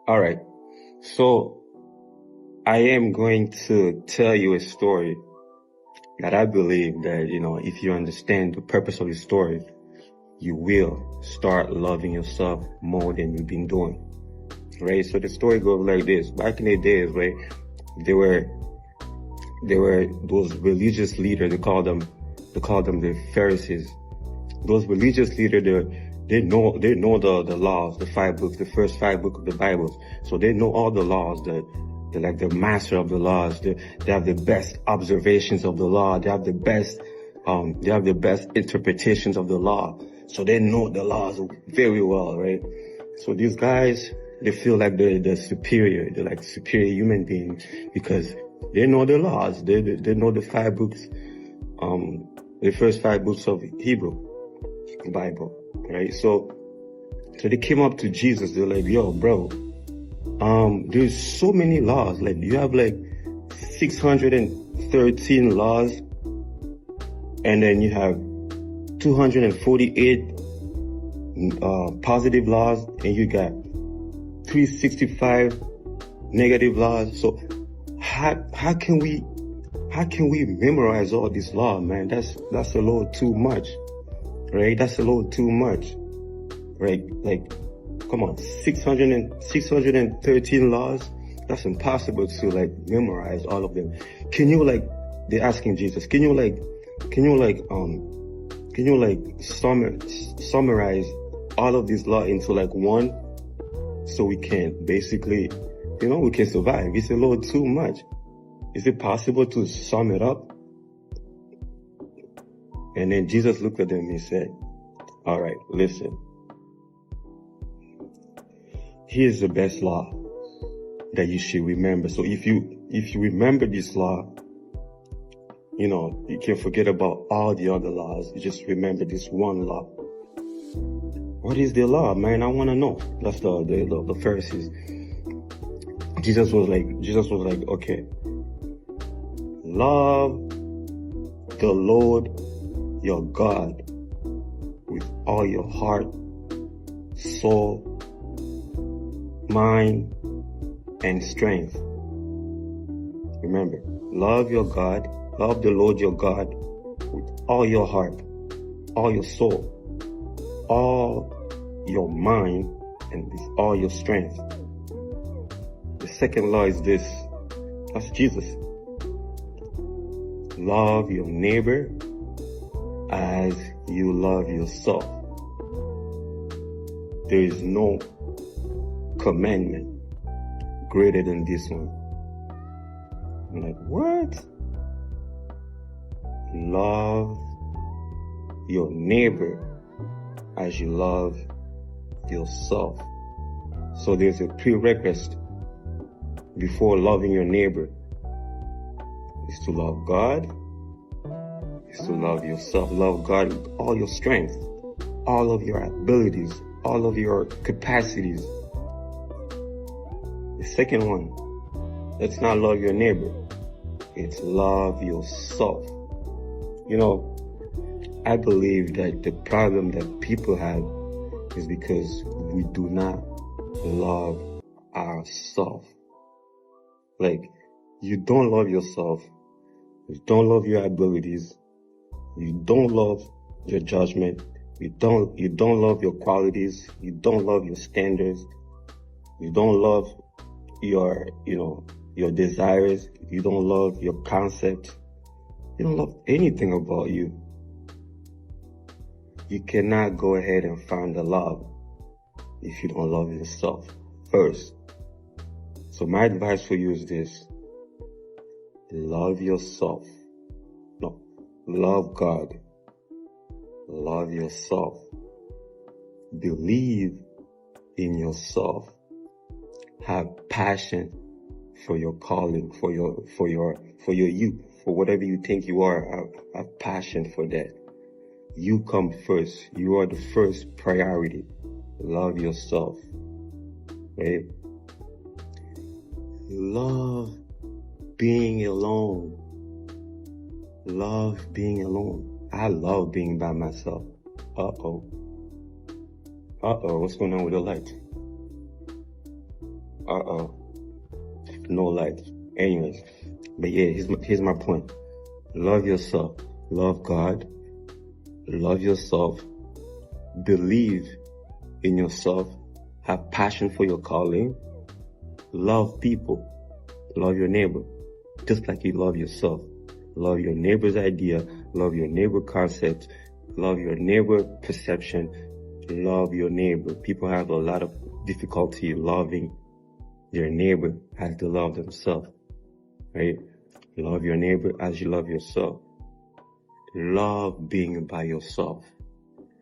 All right. So I am going to tell you a story that I believe that, if you understand the purpose of the story, you will start loving yourself more than you've been doing. Right? So the story goes like this. Back in the days, right, there were those religious leaders, they called them the Pharisees. Those religious leaders, they know the laws, the first 5 books of the Bible. So they know all the laws, they're like the master of the laws. They have the best observations of the law. They have the best interpretations of the law. So they know the laws very well, right? So these guys, they feel like they're superior. They're like superior human beings because they know the laws. They know the 5 books, the first 5 books of Hebrew Bible, right? So they came up to Jesus. They're like, yo, bro, there's so many laws. Like, you have like 613 laws, and then you have 248 positive laws, and you got 365 negative laws. So how can we memorize all these laws, man? That's a little too much, right? That's a little too much, right? Like, come on, 613 laws. That's impossible to like memorize all of them. Can you like? They're asking Jesus. Can you summarize all of these laws into like one, so we can basically, we can survive? It's a little too much. Is it possible to sum it up? And then Jesus looked at them and he said, all right, listen. Here's the best law that you should remember. So if you remember this law, you can forget about all the other laws. You just remember this one law. What is the law, man? I want to know. That's the Pharisees. Jesus was like, okay, love the Lord your God with all your heart, soul, mind, and strength. Remember, love your God, love the Lord your God with all your heart, all your soul, all your mind, and with all your strength. The second law is this. That's Jesus. Love your neighbor as you love yourself. There is no commandment greater than this one. I'm like, what? Love your neighbor as you love yourself. So there's a prerequisite before loving your neighbor. Is to love God, is to love yourself. Love God with all your strength, all of your abilities, all of your capacities. The second one, let's not love your neighbor. It's love yourself. I believe that the problem that people have is because we do not love ourselves. Like, you don't love yourself. You don't love your abilities. You don't love your judgment. You don't love your qualities. You don't love your standards. You don't love your desires. You don't love your concept. You don't love anything about you. You cannot go ahead and find the love if you don't love yourself first. So my advice for you is this. Love yourself. No, love God. Love yourself. Believe in yourself. Have passion for your calling, for your youth, for whatever you think you are. Have passion for that. You come first. You are the first priority. Love yourself. Right? Love being alone. Love being alone. I love being by myself. Uh-oh, what's going on with the light? No light. Anyways, but yeah, here's my point. Love yourself. Love God. Love yourself. Believe in yourself. Have passion for your calling. Love people. Love your neighbor. Just like you love yourself. Love your neighbor's idea. Love your neighbor concept. Love your neighbor perception. Love your neighbor. People have a lot of difficulty loving their neighbor as they love themselves, right? Love your neighbor as you love yourself. Love being by yourself.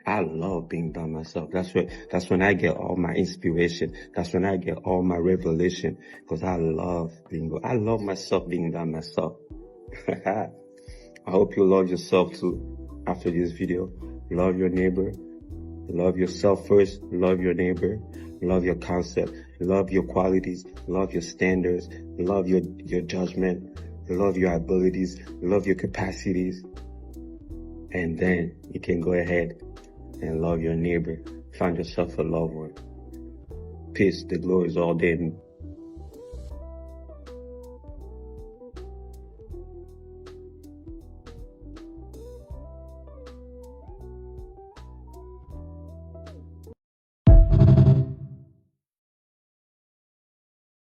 I love being by myself. That's when I get all my inspiration. That's when I get all my revelation, because I love myself being by myself. I hope you love yourself too after this video. Love your neighbor. Love yourself first. Love your neighbor. Love your concept. Love your qualities. Love your standards. Love your judgment. Love your abilities. Love your capacities. And then you can go ahead and love your neighbor. Find yourself a loved one. Peace. The glory is all there.